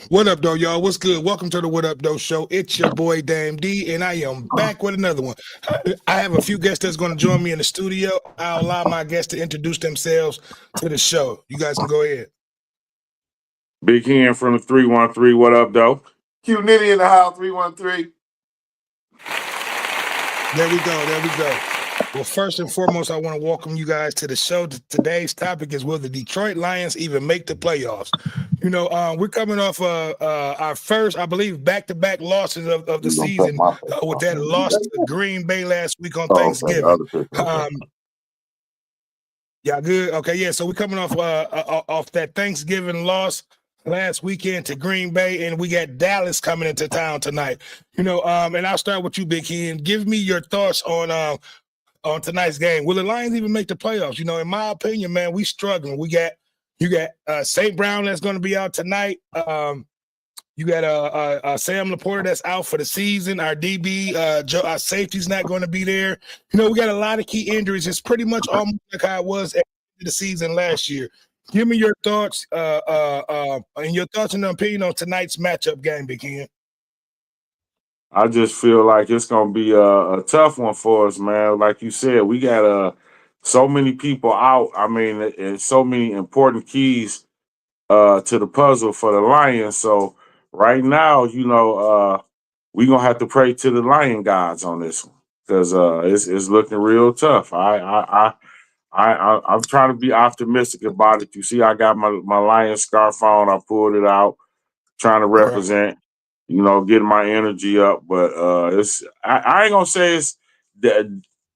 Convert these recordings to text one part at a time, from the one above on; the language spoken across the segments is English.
What up, though, y'all? What's good? Welcome to the What Up, though show. It's your boy, Dame D, and I am back with another one. I have a few guests that's going to join me in the studio. I'll allow my guests to introduce themselves to the show. You guys can go ahead. Big Hen from the 313. What up, though? Q Nitty in the house, 313. There we go. There we go. Well, first and foremost, I want to welcome you guys to the show. Today's topic is, will the Detroit Lions even make the playoffs? We're coming off our first, I believe, back-to-back losses of the season with that loss to Green Bay last week on Thanksgiving. Y'all good? Okay, yeah. So we're coming off that Thanksgiving loss last weekend to Green Bay, and we got Dallas coming into town tonight. And I'll start with you, Big Hen. Give me your thoughts on tonight's game. Will the Lions even make the playoffs? In my opinion, man, we struggling. You got St. Brown that's going to be out tonight. You got Sam Laporta that's out for the season. Our DB, our safety's not going to be there. We got a lot of key injuries. It's pretty much almost like how it was at the season last year. Give me your thoughts and your thoughts and opinion on tonight's matchup game, Big Hen. I just feel like it's going to be a tough one for us, man. Like you said, we got so many people out. I mean, and so many important keys to the puzzle for the Lions. So right now, we're going to have to pray to the Lion gods on this one because it's looking real tough. I'm trying to be optimistic about it. You see, I got my Lion scarf on. I pulled it out, trying to represent. Getting my energy up, but I ain't gonna say it's that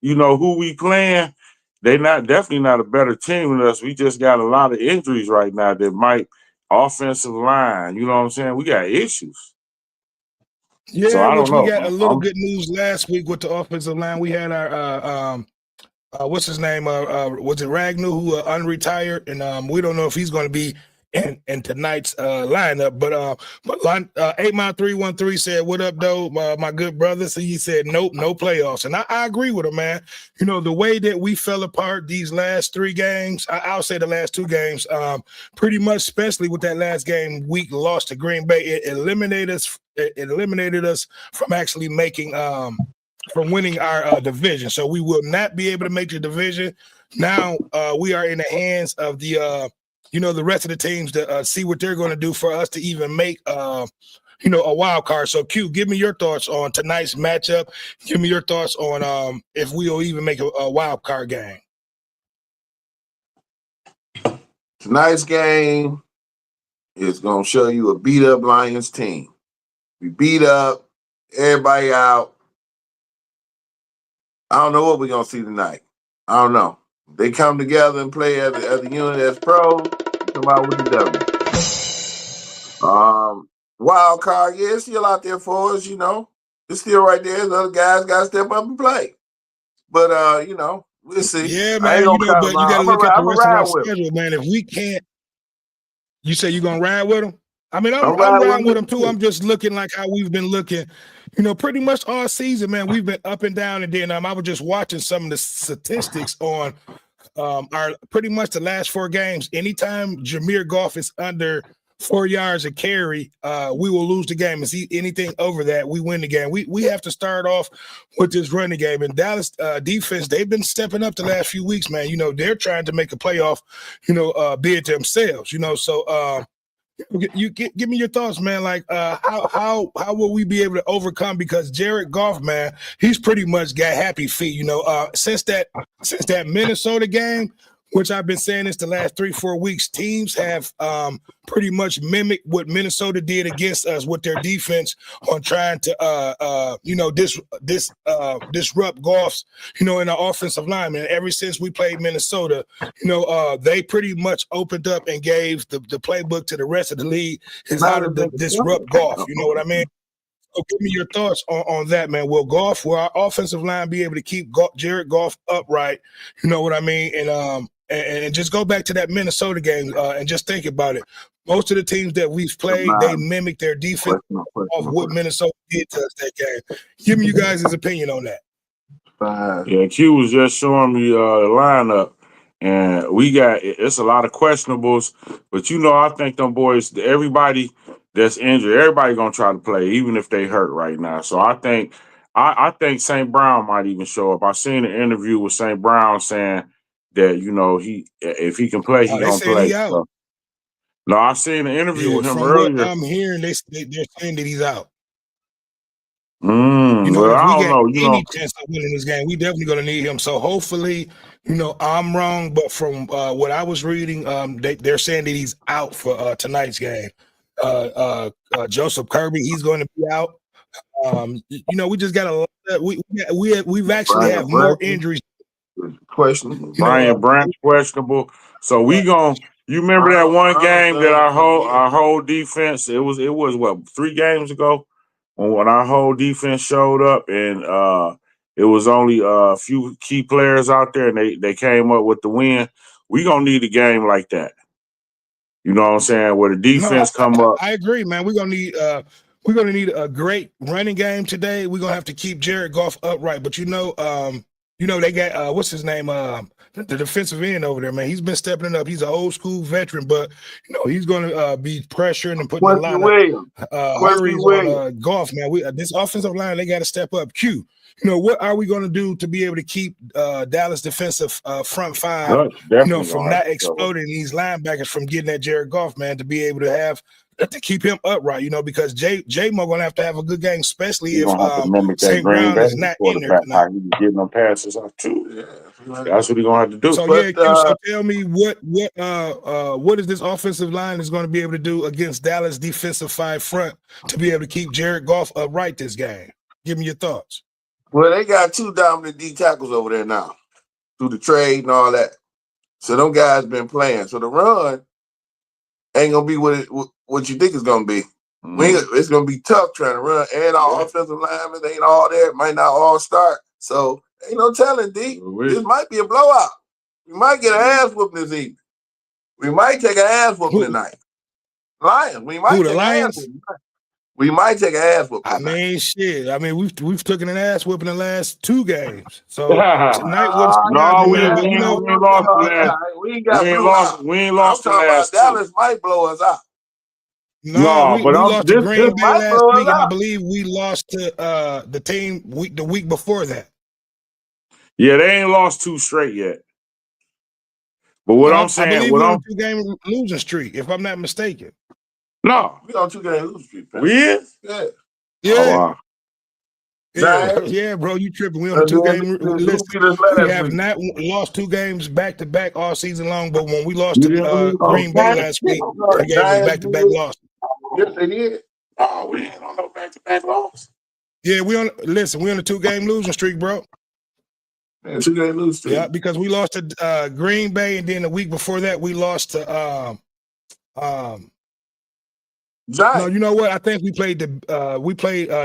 who we playing. They definitely not a better team than us. We just got a lot of injuries right now that might offensive line. You know what I'm saying? We got issues. Yeah, so I don't know. We got a little good news last week with the offensive line. We had our what's his name? Was it Ragnar who unretired? And we don't know if he's going to be in tonight's lineup. But 8 Mile 313 said, "What up, though, my good brother?" So he said, "Nope, no playoffs." And I agree with him, man. The way that we fell apart these last 3 games, I'll say the last 2 games, pretty much, especially with that last game week loss to Green Bay, it eliminated us. It eliminated us from actually making from winning our division. So we will not be able to make the division. Now we are in the hands of the rest of the teams to see what they're going to do for us to even make a wild card. So Q, give me your thoughts on tonight's matchup. Give me your thoughts on if we'll even make a wild card game. Tonight's game is going to show you a beat up Lions team. We beat up, everybody out. I don't know what we're going to see tonight. I don't know. They come together and play as a unit, as pros, come out with the W. Wild card, yeah, it's still out there for us, It's still right there. The other guys got to step up and play. But, we'll see. Yeah, man, but you got to look at the rest of our schedule, man. If we can't, you say you're going to ride with them? I mean, I'm riding with them, too. I'm just looking like how we've been looking, pretty much all season, man. We've been up and down. And then I was just watching some of the statistics on our pretty much the last 4 games. Anytime Jameer Goff is under 4 yards a carry, we will lose the game. And see anything over that, we win the game. We have to start off with this running game. And Dallas defense, they've been stepping up the last few weeks, man. They're trying to make a playoff, bid themselves. So you give me your thoughts, man. Like how will we be able to overcome? Because Jared Goff, man, he's pretty much got happy feet. Since that Minnesota game, which I've been saying this the last 3-4 weeks, teams have pretty much mimicked what Minnesota did against us with their defense on trying to disrupt Goff's in the offensive line. And ever since we played Minnesota, they pretty much opened up and gave the playbook to the rest of the league is how to disrupt Goff. You know what I mean? So give me your thoughts on that, man. Will our offensive line be able to keep Jared Goff upright? You know what I mean? And just go back to that Minnesota game and just think about it. Most of the teams that we've played, they mimic their defense of what Minnesota did to us that game. Give me you guys' opinion on that. Yeah, Q was just showing me the lineup, and it's a lot of questionables. But I think them boys, everybody that's injured. Everybody gonna try to play, even if they hurt right now. So I think St. Brown might even show up. I seen an interview with St. Brown saying that if he can play, he They gonna saying play. he out. So, no, I seen an interview Yeah, with him from what earlier. I'm hearing, they're saying that he's out. Well, If I we don't get know. any chance of winning this game, we definitely going to need him. So hopefully, I'm wrong, but from what I was reading, they're saying that he's out for tonight's game. Joseph Kirby, he's going to be out. We just got a lot of, we've actually have more injuries. Questionable. Brian Branch questionable. So we gonna. You remember that one game that our whole defense? It was what 3 games ago when our whole defense showed up and it was only a few key players out there and they came up with the win. We gonna need a game like that. You know what I'm saying? Where the defense come up. I agree, man. We're gonna need a great running game today. We're gonna have to keep Jared Goff upright. But they got what's his name? The defensive end over there, man. He's been stepping it up. He's an old school veteran, but he's gonna be pressuring and putting a lot of hurries on Goff, man. This offensive line, they got to step up. What are we going to do to be able to keep Dallas defensive front five, from not exploding these linebackers from getting at Jared Goff, man, to be able to have to keep him upright, because J-Mo going to have a good game, especially if St. Brown is not in there tonight. He getting them passes out too. Yeah. That's what he's gonna have to do. So so tell me what is this offensive line is going to be able to do against Dallas defensive five front to be able to keep Jared Goff upright this game? Give me your thoughts. Well, they got 2 dominant D tackles over there now through the trade and all that. So them guys been playing. So the run ain't gonna be what you think it's gonna be. It's gonna be tough trying to run, and our offensive linemen ain't all there. Might not all start. So ain't no telling, D. This might be a blowout. We might get an ass whooping this evening. We might take an ass whooping tonight. Lions. We might take an ass whooping. We might take an ass whooping. I mean, shit. I mean, we've taken an ass whooping the last 2 games. So tonight we ain't lost. We ain't lost the last 2. Dallas might blow us out. No, we lost to Green Bay last week, and I believe we lost to the team the week before that. Yeah, they ain't lost 2 straight yet. But what I'm saying, I believe we're on a 2-game losing streak, if I'm not mistaken. No, we on 2-game losing streak. We is? Yeah. Oh, wow. Yeah, bro, you tripping. We on a 2-game listen. We have not lost 2 games back to back all season long, but when we lost to Green Bay last week, they gave us back-to-back losses. Yes, they did. Oh, we ain't on no back-to-back loss. Yeah, we on a 2-game losing streak, bro. Yeah, 2-game losing streak. Yeah, because we lost to Green Bay, and then the week before that, we lost to Giants. No, you know what? I think we played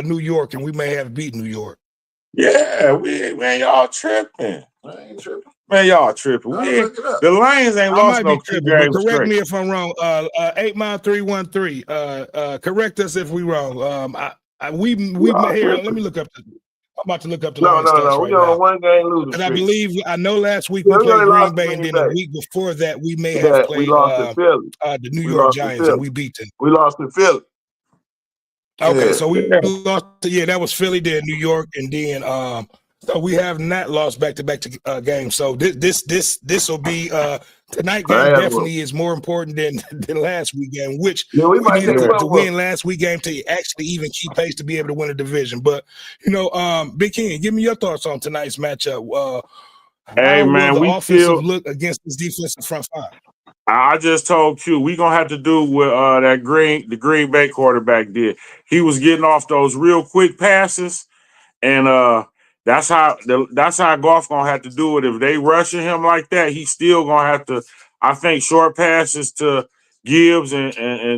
New York, and we may have beat New York. Yeah, man, y'all tripping. I ain't tripping. Man, y'all tripping. The Lions ain't lost no 2 games straight. Correct me if I'm wrong. 8 Mile 313. Correct us if we wrong. We here. Let me look up. I'm about to look up the Lions stats right now. We on a 1-game losing streak. And I know last week we played Green Bay, and then the week before that we may have played the New York Giants, and we beat them. We lost to Philly. Okay, so we lost. That was Philly, then New York, and then so we have not lost back-to-back games. So this will be tonight game definitely is more important than last week game, which we might needed to win last week game to actually even keep pace to be able to win a division. But Big King, give me your thoughts on tonight's matchup. How will the offensive look against this defensive front five? I just told Q we gonna have to do what the Green Bay quarterback did. He was getting off those real quick passes, and that's how Goff gonna have to do it. If they rushing him like that, he's still gonna have to. I think short passes to Gibbs and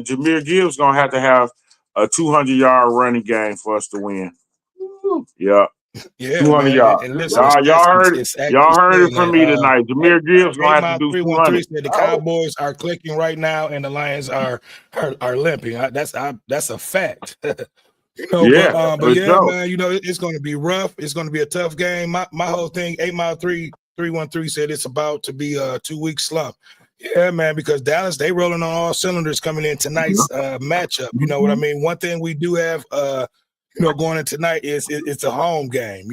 Jahmyr Gibbs gonna have a 200-yard running game for us to win. Yeah. Yeah, 200 yards. And listen, y'all heard it from me tonight. Jahmyr Gibbs gonna have to do 200. Said the Cowboys are clicking right now, and the Lions are limping. That's a fact. But yeah, man. It's going to be rough. It's going to be a tough game. My whole thing, 8 Mile 313 said it's about to be a 2-week slump. Yeah, man, because Dallas, they rolling on all cylinders coming in tonight's matchup. You know what I mean? One thing we do have going in tonight is it's a home game,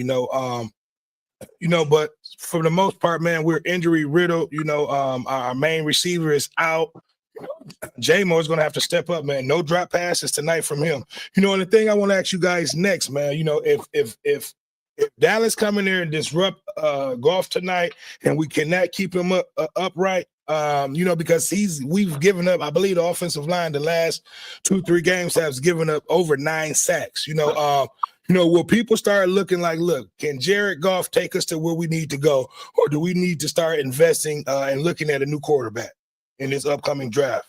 but for the most part, man, we're injury riddled. Our main receiver is out. J-Mo is going to have to step up, man. No drop passes tonight from him. And the thing I want to ask you guys next, man, if Dallas come in there and disrupt Goff tonight and we cannot keep him upright, because we've given up, I believe the offensive line the last 2-3 games has given up over 9 sacks. Will people start looking like, look, can Jared Goff take us to where we need to go? Or do we need to start investing and looking at a new quarterback in this upcoming draft?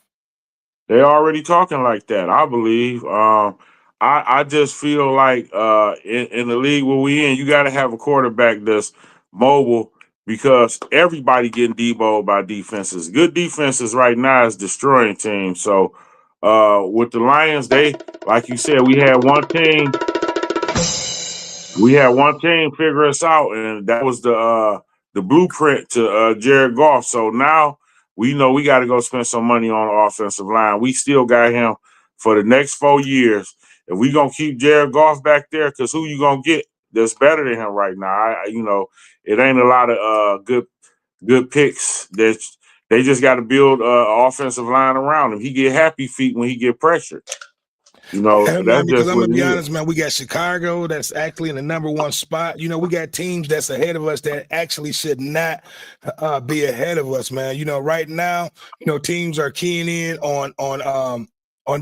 They're already talking like that, I believe. I just feel like in the league where we in, you got to have a quarterback that's mobile because everybody getting deboed by defenses. Good defenses right now is destroying teams. So with the Lions, they, like you said, we had one team figure us out, and that was the blueprint to Jared Goff. So now we know we got to go spend some money on the offensive line. We still got him for the next 4 years. If we gonna keep Jared Goff back there, because who you gonna get that's better than him right now? It ain't a lot of good picks. That they just got to build an offensive line around him. He get happy feet when he get pressured. Yeah, man, That's because just I'm what gonna it be is. honest, man. We got Chicago that's actually in the number 1 spot. We got teams that's ahead of us that actually should not be ahead of us, man. Right now, teams are keying in on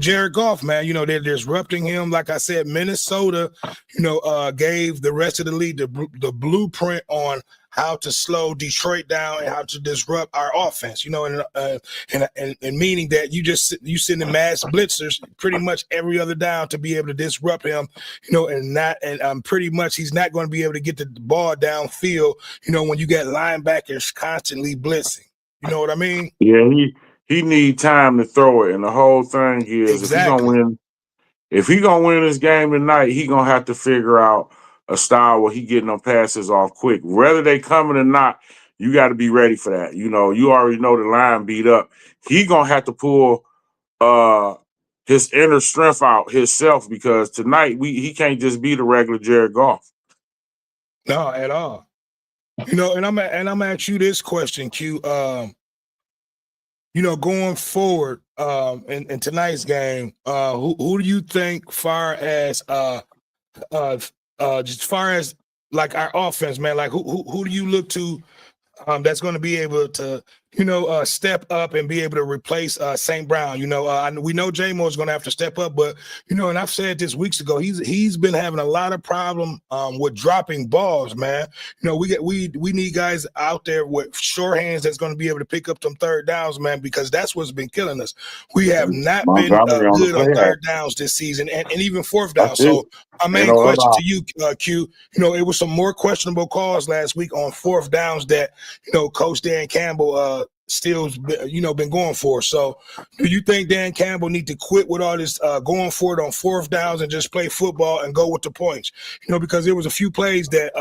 Jared Goff, man. They're disrupting him. Like I said, Minnesota, gave the rest of the league the blueprint on how to slow Detroit down and how to disrupt our offense. And meaning that you send in mass blitzers pretty much every other down to be able to disrupt him. And pretty much he's not going to be able to get the ball downfield. When you got linebackers constantly blitzing. You know what I mean? Yeah, he need time to throw it, and the whole thing is Exactly. if he gonna win this game tonight, he gonna have to figure out a style where he getting them passes off quick. Whether they coming or not, you got to be ready for that. You already know the line beat up. He gonna have to pull his inner strength out himself because tonight he can't just be the regular Jared Goff. No, at all. And I'm gonna ask you this question, Q. Going forward, in tonight's game, who do you think, just far as like our offense, man, like who do you look to that's going to be able to, step up and be able to replace St. Brown. We know J-Mo is going to have to step up, but and I've said this weeks ago, he's been having a lot of problem with dropping balls, man. We need guys out there with sure hands that's going to be able to pick up some third downs, man, because that's what's been killing us. We have not been good on third downs this season, and even fourth down. So my main question to you, Q, it was some more questionable calls last week on fourth downs that Coach Dan Campbell still's been going for. So do you think Dan Campbell need to quit with all this going for it on fourth downs and just play football and go with the points? Because there was a few plays that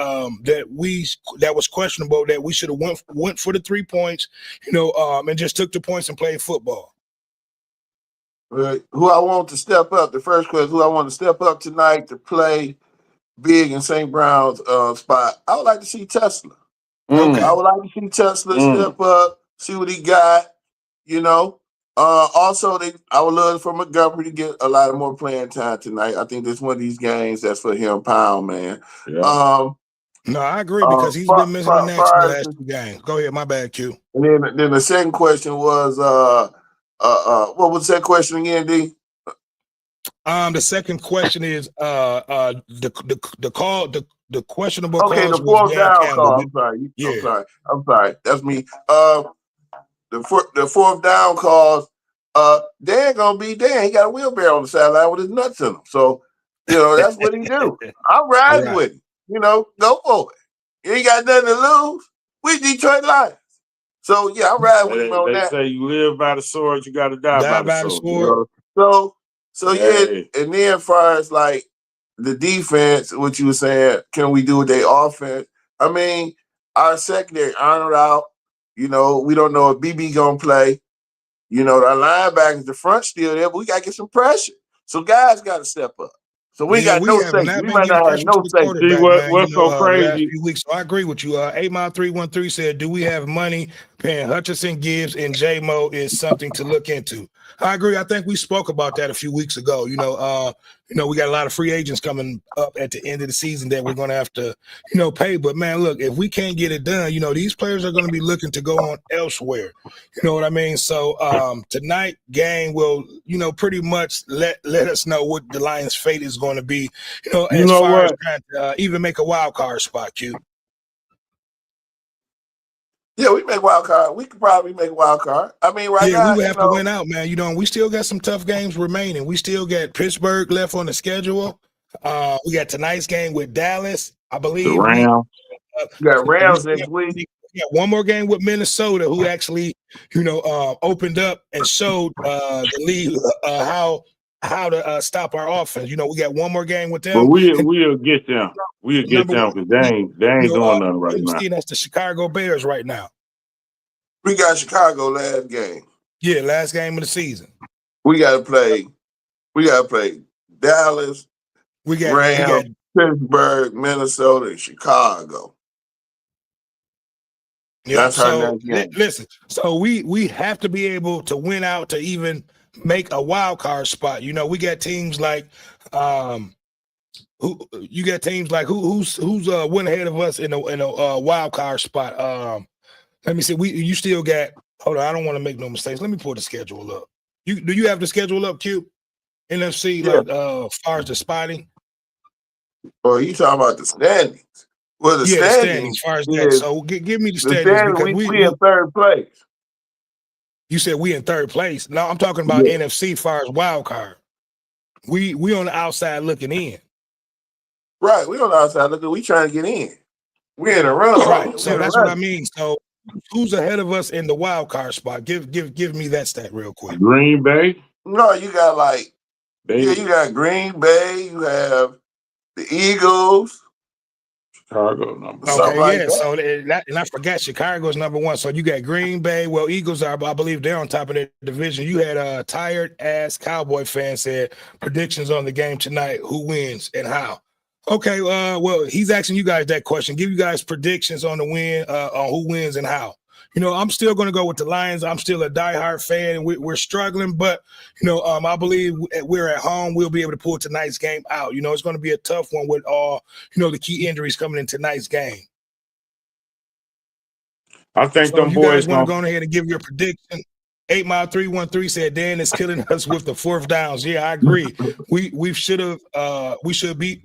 was questionable that we should have went for the 3 points, and just took the points and played football. Who I want to step up, the first question, who I want to step up tonight to play big in St. Brown's spot, I would like to see Tesla. Okay. I would like to see Tesla step up, see what he got, Also, I would love for Montgomery to get a lot of more playing time tonight. I think this one of these games that's for him, pound, man. Yeah. No, I agree because he's been missing in action the last 2 games. Go ahead, my bad, Q. And then the second question was what was that question again, D? The second question is the call, the questionable calls. Okay, the fourth down call. I'm sorry. That's me. The fourth down calls. Dan gonna be Dan. He got a wheelbarrow on the sideline with his nuts in him. So that's what he do. I'm riding with him. Go for it. You ain't got nothing to lose. We Detroit Lions. So yeah, I'm riding with him on that. They say you live by the sword, you got to die by the sword. So yeah, and then as far as like the defense, what you were saying, can we do with their offense? I mean, our secondary, Arnold out, You know, we don't know if BB gonna play. You know, our linebackers, the front still there, but we gotta get some pressure. So guys got to step up. So we Yeah, got we no have safety. not We been might getting not have pressure to no the safety. See quarterback, man. what's so The last crazy? few weeks. So I agree with you. 8Mile313 said, "Do we have money paying Hutchinson, Gibbs, and J-Mo is something to look into." I agree. I think we spoke about that a few weeks ago. We got a lot of free agents coming up at the end of the season that we're going to have to, pay. But man, look, if we can't get it done, these players are going to be looking to go on elsewhere. You know what I mean? So tonight game will, pretty much let us know what the Lions' fate is going to be, You as know far as what? trying to even make a wild card spot, Q. Yeah, we make wild card. We could probably make wild card. I mean, right Yeah, we now, would have to win out, man. We still got some tough games remaining. We still got Pittsburgh left on the schedule. We got tonight's game with Dallas. I The believe Rams. we got we Rams still next week. got one more game with Minnesota, who actually, opened up and showed the league how to stop our offense. We got one more game with But them. And we'll get them. We'll get number them one, because they ain't doing nothing right now. NFC, that's the Chicago Bears right now. We got Chicago last game. Yeah, last game of the season. We got to play. We got to play Dallas, Rams, Pittsburgh, Minnesota, and Chicago. Yeah. That's our So next game. listen. So we have to be able to win out to even make a wild card spot. We got teams like who's one ahead of us in a wild card spot. Let me see. You still got. Hold on. I don't want to make no mistakes. Let me pull the schedule up. Do you have the schedule up, Q? NFC, Yeah. like as far as the spotting? Well, you talking about the standings? Well, the standings as far as that. is So give me the the standings standings. because We in third place. You said we in third place. No, I'm talking about NFC as far as wild card. We on the outside looking in. Right. We on the outside looking. We trying to get in. We in a run. Right. So that's what I mean. So who's ahead of us in the wild card spot? Give me that stat real quick. Green Bay. No, you got you got Green Bay. You have the Eagles. Chicago number. Okay, like yeah. that. So and I forgot Chicago's number one. So you got Green Bay. Well, Eagles are, I believe, they're on top of the division. You had a tired ass Cowboy fan said predictions on the game tonight. Who wins and how? Okay, well, he's asking you guys that question. Give you guys predictions on the win, on who wins and how. I'm still going to go with the Lions. I'm still a diehard fan, and we're struggling, but I believe we're at home. We'll be able to pull tonight's game out. It's going to be a tough one with all the key injuries coming in tonight's game. I think them you boys guys want to go ahead and give your prediction. 8Mile313 said Dan is killing us with the fourth downs. Yeah, I agree. We should have beat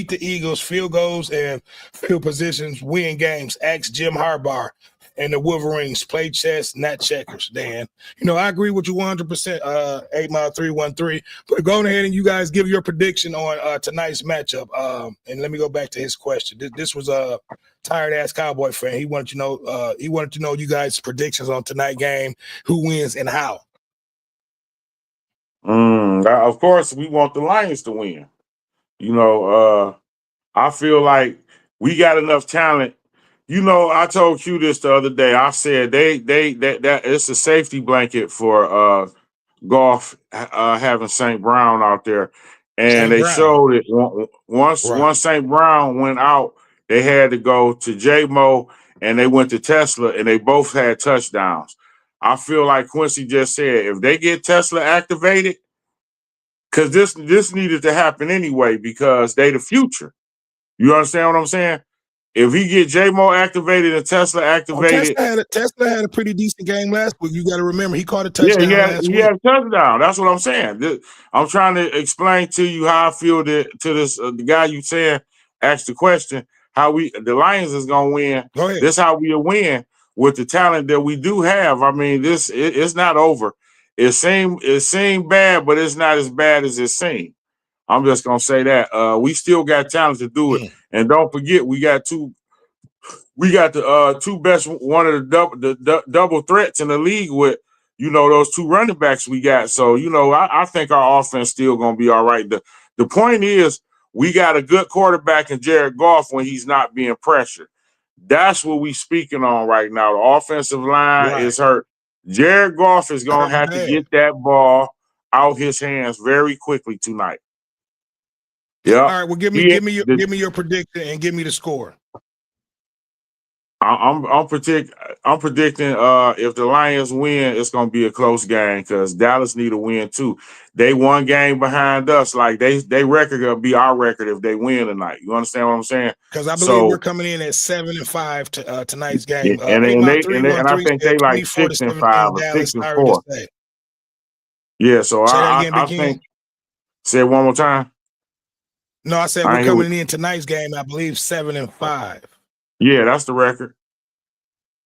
the Eagles field goals and field positions, win games. Ask Jim Harbaugh and the Wolverines play chess, not checkers. Dan, I agree with you 100%. 8Mile313. But go ahead and you guys give your prediction on tonight's matchup. And let me go back to his question. This was a tired ass Cowboy fan. He wanted to know you guys' predictions on tonight's game, who wins and how. Of course, we want the Lions to win. I feel like we got enough talent. I told Q this the other day. I said that it's a safety blanket for Goff having St. Brown out there, and they showed it once St. Brown went out. They had to go to J-Mo and they went to Tesla, and they both had touchdowns. I feel like Quincy just said, if they get Tesla activated, because this needed to happen anyway, because they the future. You understand what I'm saying? If he get J-Mo activated and Tesla activated. Tesla had a pretty decent game last week. You got to remember, he caught a touchdown last week. He had a touchdown. That's what I'm saying. I'm trying to explain to you how I feel to this the guy you saying asked the question, how the Lions is going to win. Go ahead. This how we'll win with the talent that we do have. I mean, it's not over. It seemed bad, but it's not as bad as it seemed. I'm just going to say that. We still got talent to do it. And don't forget, we got the two best, one of the double threats in the league with, those two running backs we got. So, I think our offense still going to be all right. The point is, we got a good quarterback in Jared Goff when he's not being pressured. That's what we speaking on right now. The offensive line is hurt. Jared Goff is gonna have to get that ball out his hands very quickly tonight. Yeah. All right. Well, give me your prediction and give me the score. I'm predicting if the Lions win, it's gonna be a close game because Dallas need a win too. They one game behind us. Like they record gonna be our record if they win tonight. You understand what I'm saying? Because I believe we're coming in at 7-5 to tonight's game. And I think they like 6-5 or Dallas. 6-4. Yeah, so I think. Say it one more time. No, I said we're coming in tonight's game. I believe 7-5. Yeah, that's the record.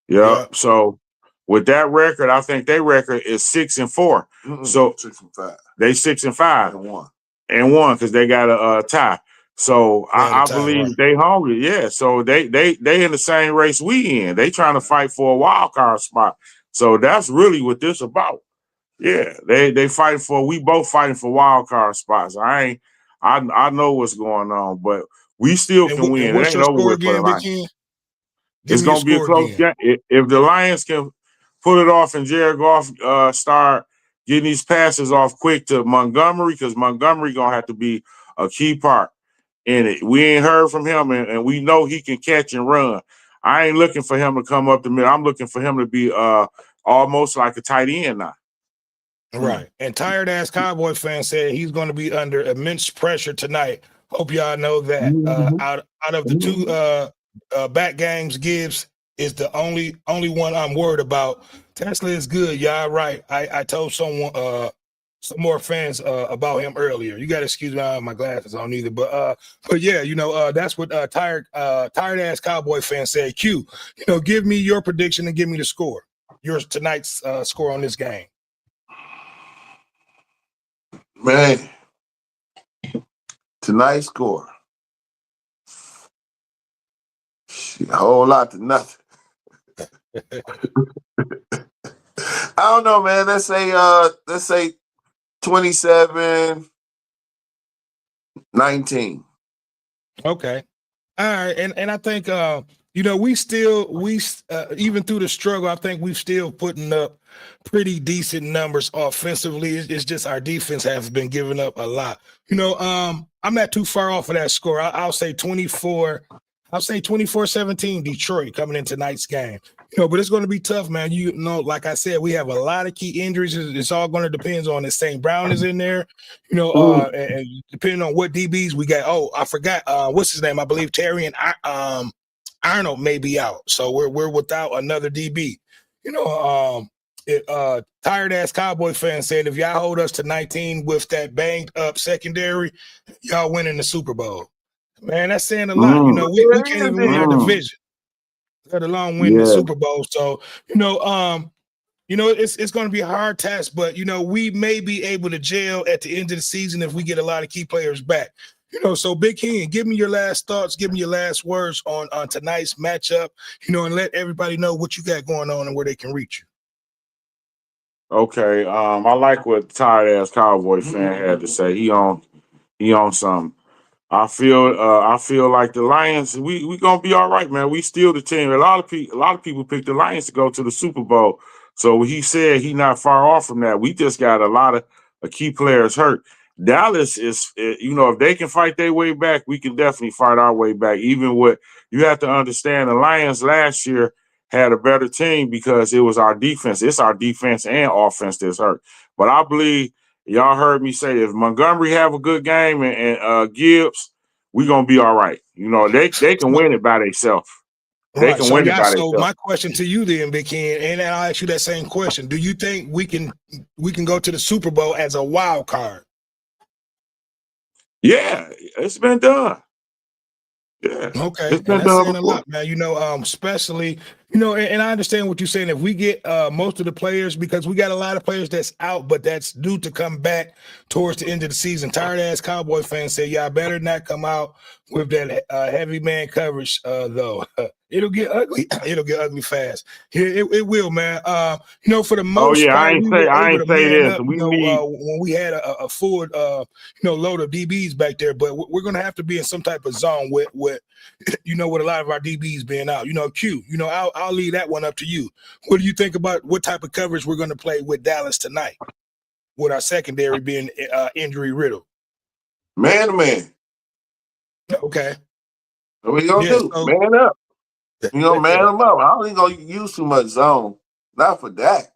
Yep. So with that record, I think their record is 6-4. So 6-5. They 6-5 and one because they got a tie. So I believe they hungry. Yeah. So they in the same race we in. They trying to fight for a wild card spot. So that's really what this about. Yeah. They fighting for. We both fighting for wild card spots. I know what's going on, but we still can win. It ain't over with for the Lions. It's going to be a close game. If the Lions can pull it off and Jared Goff start getting these passes off quick to Montgomery, because Montgomery going to have to be a key part in it. We ain't heard from him, and we know he can catch and run. I ain't looking for him to come up the middle. I'm looking for him to be almost like a tight end now. Right. And tired-ass Cowboy fan said he's going to be under immense pressure tonight. Hope y'all know that. Out of the two back games, Gibbs is the only one I'm worried about. Tesla is good, y'all right. I told someone some more fans about him earlier. You got to excuse me, I don't have my glasses on either, but yeah, that's what tired ass Cowboy fan said. Q, give me your prediction and give me the score. Tonight's score on this game. Man, tonight's score. A whole lot to nothing. I don't know, man. Let's say 27-19. Okay. All right. And I think we even through the struggle, I think we've still putting up pretty decent numbers offensively. It's just our defense has been giving up a lot. I'm not too far off of that score. I'll say 24. I'll say 24-17 Detroit coming in tonight's game. But it's going to be tough, man. Like I said, we have a lot of key injuries. It's all going to depend on if St. Brown is in there, and depending on what DBs we got. Oh, I forgot. What's his name? I believe Terry and Arnold may be out. So we're without another DB. Tired ass Cowboy fan said, if y'all hold us to 19 with that banged up secondary, y'all winning the Super Bowl. Man, that's saying a lot. We can't even win our division, let alone win the Super Bowl. So, it's going to be a hard task, but we may be able to gel at the end of the season if we get a lot of key players back. So Big Ken, give me your last thoughts, give me your last words on tonight's matchup, and let everybody know what you got going on and where they can reach you. Okay. I like what tired ass Cowboy fan had to say. He on something. I feel like the Lions, we gonna be all right, man. We still the team. A lot of people picked the Lions to go to the Super Bowl. So he said he not far off from that. We just got a lot of key players hurt. Dallas is, if they can fight their way back, we can definitely fight our way back. Even with, you have to understand, the Lions last year had a better team because it was our defense. It's our defense and offense that's hurt. But I believe, y'all heard me say, if Montgomery have a good game and Gibbs, we gonna be all right. They can win it by themselves. They can win it by themselves. So my question to you then, Big Ken, and I'll ask you that same question: do you think we can go to the Super Bowl as a wild card? Yeah, it's been done. Yeah. Okay, and that's saying a lot, man. Especially And I understand what you're saying. If we get most of the players, because we got a lot of players that's out, but that's due to come back towards the end of the season. Tired ass Cowboy fans say, y'all better not come out with that heavy man coverage, though. It'll get ugly. It'll get ugly fast. It will, man. For the most part, we were able to man this. up, We need when we had a full, load of DBs back there. But we're going to have to be in some type of zone with with a lot of our DBs being out. Q, I'll leave that one up to you. What do you think about what type of coverage we're going to play with Dallas tonight, with our secondary being injury riddled? Man to man. Okay. What we gonna do? Man up. Man them up. I don't even gonna use too much zone. Not for that.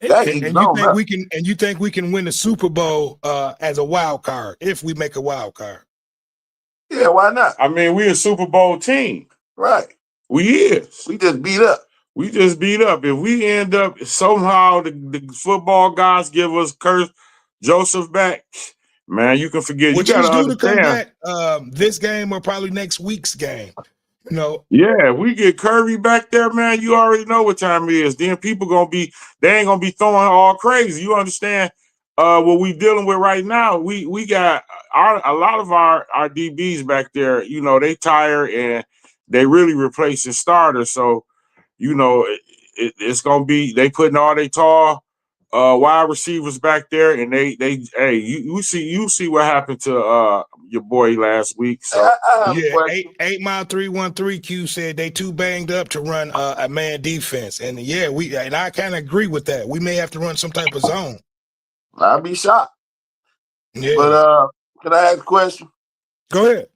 And you think we can win the Super Bowl as a wild card if we make a wild card? Yeah, why not? I mean, we a Super Bowl team. Right. We is. We just beat up. If we end up somehow the football gods give us Kurt Joseph back, man, you can forget. Which you got to understand. Come back this game or probably next week's game. Yeah, if we get Curry back there, man, you already know what time it is. Then people they ain't gonna be throwing all crazy. You understand what we dealing with right now? We got a lot of our DBs back there, they tired and they really replacing starters. So, it's gonna be they putting all they tall wide receivers back there, and you see what happened to your boy last week. So yeah, 8 Mile 313 Q said they too banged up to run a man defense, and I kind of agree with that. We may have to run some type of zone. I'll be shocked. Yeah, but can I ask a question? Go ahead.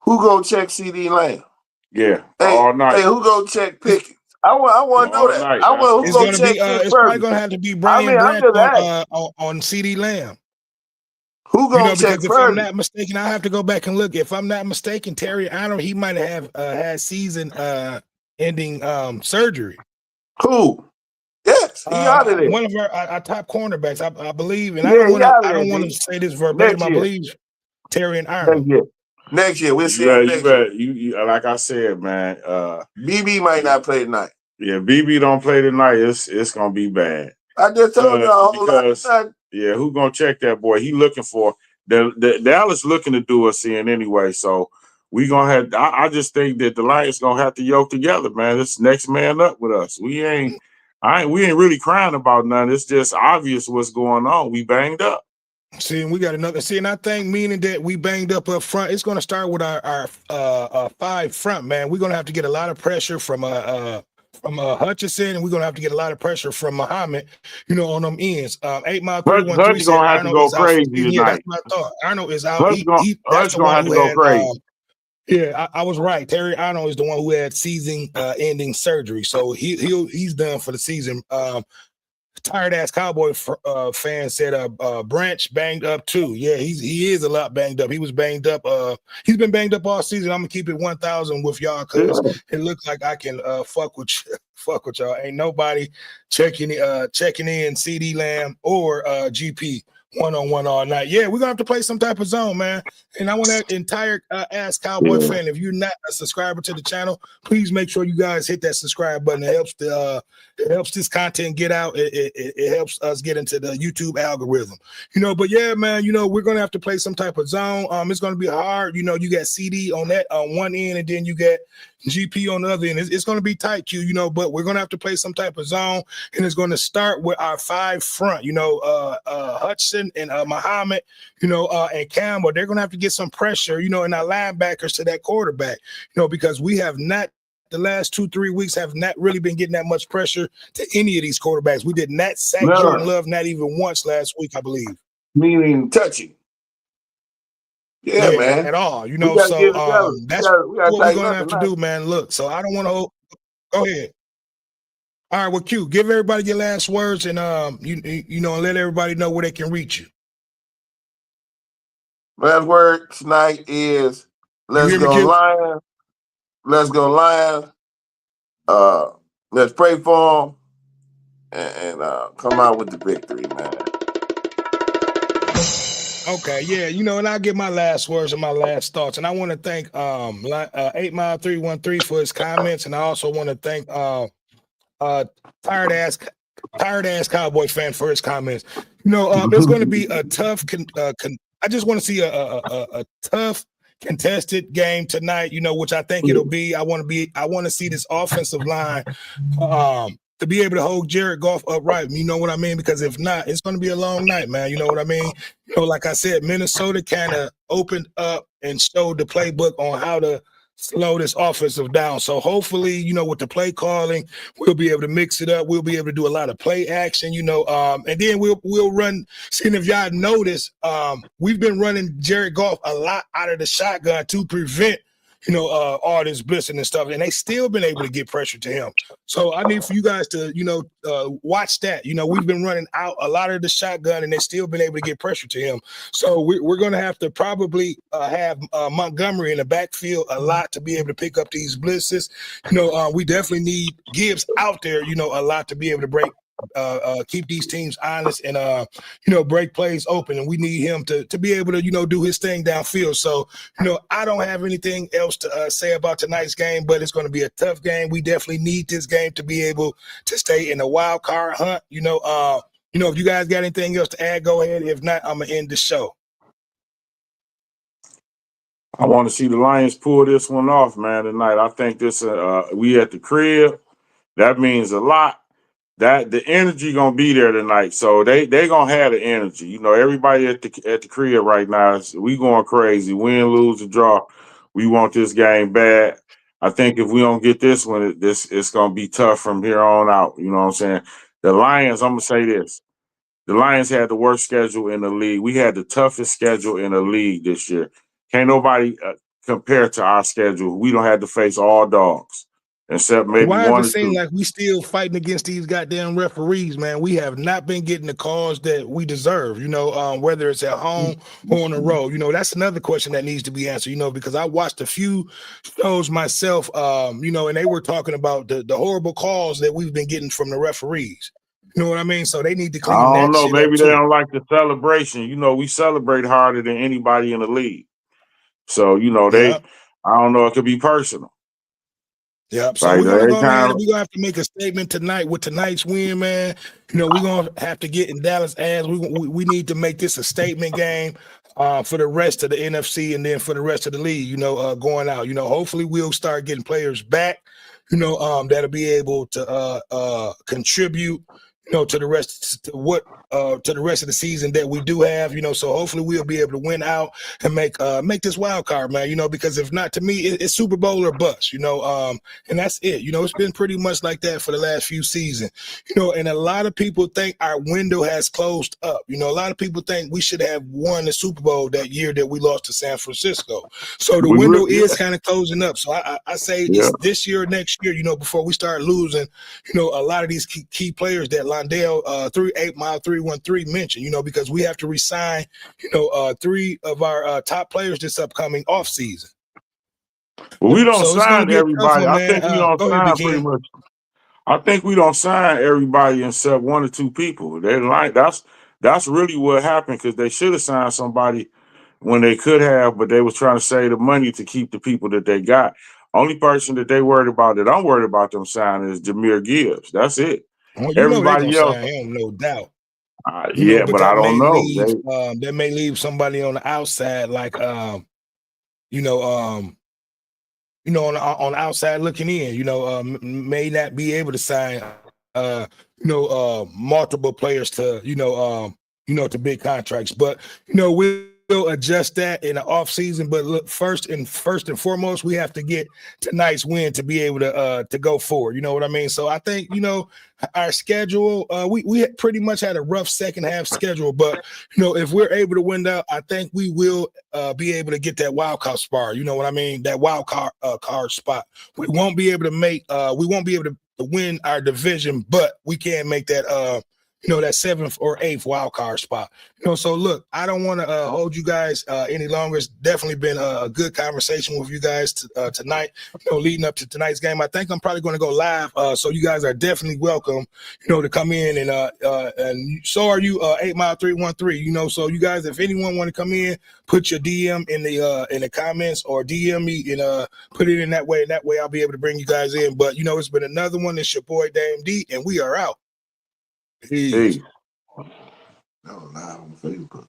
Who gonna check CD Lamb? Yeah, all night. Hey, who gonna check Pickens? I want to know that. Night. I want who it's gonna check. It's probably gonna have to be Brian Branch on CD Lamb. Who gonna check? Because if I'm not mistaken, I have to go back and look. If I'm not mistaken, Terry Arnold, he might have had season ending surgery. Who? Yes, he out of there. One of our top cornerbacks, I believe, and I don't want to say this verbatim. I believe Terry and Arnold. Next year, we'll see. You like I said, man. BB might not play tonight. Yeah, BB don't play tonight. It's gonna be bad. I just told you a whole lot. Yeah, who gonna check that boy? He looking for the Dallas looking to do us in anyway. So we gonna have. I just think that the Lions gonna have to yoke together, man. This next man up with us. We ain't really crying about nothing. It's just obvious what's going on. We banged up. See, and we got another. See, and I think meaning that we banged up front, it's going to start with our 5 front, man. We're going to have to get a lot of pressure from Hutchinson, and we're going to have to get a lot of pressure from Muhammad, on them ends. 8 Mile 313 said gonna have to go crazy tonight. Yeah, that's what I thought. Arnold is out. That's gonna have to go crazy. I was right. Terry Arnold is the one who had season ending surgery, so he's done for the season. Tired ass Cowboy fan said Branch banged up too. Yeah, he is a lot banged up. He was banged up. He's been banged up all season. I'm gonna keep it 1,000 with y'all because it looks like I can fuck with y'all. Ain't nobody checking in CD Lamb or GP one-on-one all night. Yeah, we're gonna have to play some type of zone, man. And I want that entire ass Cowboy fan. If you're not a subscriber to the channel, please make sure you guys hit that subscribe button. It helps this content get out. It helps us get into the YouTube algorithm. But yeah, man, we're gonna have to play some type of zone. It's gonna be hard. You got CD on that on one end, and then you get GP on the other end. It's gonna be tight, Q, but we're gonna have to play some type of zone, and it's gonna start with our 5 front, Hudson and Muhammad, and Campbell. They're gonna have to get some pressure, and our linebackers to that quarterback, because we have not the last 2-3 weeks have not really been getting that much pressure to any of these quarterbacks. We did not sack Jordan Love not even once last week, I believe. Meaning touching. Yeah, man. At all. So that's what we're gonna have to do, man. Look, so I don't want to go ahead. All right, well, Q, give everybody your last words and and let everybody know where they can reach you. Last word tonight is let's go Lions. Let's go Lions. Let's pray for them and come out with the victory, man. Okay, yeah, and I'll get my last words and my last thoughts. And I want to thank 8 Mile 313 for his comments, and I also want to thank uh tired ass Cowboy fan for his comments. It's going to be a tough. I just want to see a tough contested game tonight. Which I think it'll be. I want to see this offensive line. To be able to hold Jared Goff upright, you know what I mean? Because if not, it's going to be a long night, man. You know what I mean? Like I said, Minnesota kind of opened up and showed the playbook on how to slow this offensive down. So hopefully, with the play calling, we'll be able to mix it up. We'll be able to do a lot of play action, and then we'll run. Seeing if y'all notice, we've been running Jared Goff a lot out of the shotgun to prevent all this blitzing and stuff, and they still been able to get pressure to him. So I need for you guys to, watch that. We've been running out a lot of the shotgun, and they still been able to get pressure to him. So we're going to have to probably have Montgomery in the backfield a lot to be able to pick up these blitzes. We definitely need Gibbs out there, a lot to be able to break. Keep these teams honest and break plays open, and we need him to be able to do his thing downfield. So I don't have anything else to say about tonight's game, but it's going to be a tough game. We definitely need this game to be able to stay in the wild card hunt. If you guys got anything else to add, go ahead. If not, I'm gonna end the show. I want to see the Lions pull this one off, man, tonight. I think this we at the crib. That means a lot. That the energy gonna be there tonight, so they gonna have the energy. Everybody at the crib right now we going crazy. Win, lose, or draw, we want this game bad. I think if we don't get this one, it's gonna be tough from here on out. You know what I'm saying? The Lions, I'm gonna say this: the Lions had the worst schedule in the league. We had the toughest schedule in the league this year. Can't nobody compare to our schedule. We don't have to face all dogs. Except maybe why one does it or seem two. like we still fighting against these goddamn referees, man? We have not been getting the calls that we deserve, whether it's at home or on the road. That's another question that needs to be answered, because I watched a few shows myself, and they were talking about the horrible calls that we've been getting from the referees. You know what I mean? So they need to I clean don't that know. shit up Maybe they too. don't like the celebration. We celebrate harder than anybody in the league. So, Yeah. I don't know, it could be personal. Yep. So Like we're gonna every go ahead time and we're gonna have to make a statement tonight with tonight's win, man. We're gonna have to get in Dallas ass. We need to make this a statement game for the rest of the NFC and then for the rest of the league, going out. Hopefully we'll start getting players back, that'll be able to contribute, to the rest to the rest of the season that we do have, so hopefully we'll be able to win out and make this wild card, man, because if not, to me, it's Super Bowl or bust, and that's it. It's been pretty much like that for the last few seasons, and a lot of people think our window has closed up. A lot of people think we should have won the Super Bowl that year that we lost to San Francisco. So the window is kind of closing up. So I say it's this year or next year, before we start losing, a lot of these key players that Londale 8 Mile 313 mentioned, because we have to resign, 3 of our top players this upcoming off season. Well, we don't sign everybody. One, I think we don't sign pretty much. I think we don't sign everybody except 1 or 2 people. They like that's really what happened, because they should have signed somebody when they could have, but they was trying to save the money to keep the people that they got. Only person that they worried about that I'm worried about them signing is Jameer Gibbs. That's it. Well, Everybody they're gonna else, sign him, no doubt. but I don't know. That may leave somebody on the outside, like on the outside looking in, may not be able to sign, multiple players to, to big contracts. But, we'll adjust that in the off season. But look, first and foremost, we have to get tonight's win to be able to go forward. You know what I mean? So I think, our schedule, we pretty much had a rough second half schedule, but if we're able to win that, I think we will be able to get that wild card spot. You know what I mean? That wild card spot. We won't be able to make we won't be able to win our division, but we can make that that 7th or 8th wild card spot. So look, I don't want to hold you guys any longer. It's definitely been a good conversation with you guys tonight, leading up to tonight's game. I think I'm probably going to go live, so you guys are definitely welcome, to come in, and so are you, 8 Mile 313, so you guys, if anyone want to come in, put your DM in the comments or DM me and put it in that way. That way I'll be able to bring you guys in. But, it's been another one. It's your boy, Dame D, and we are out. Peace. No, live on Facebook.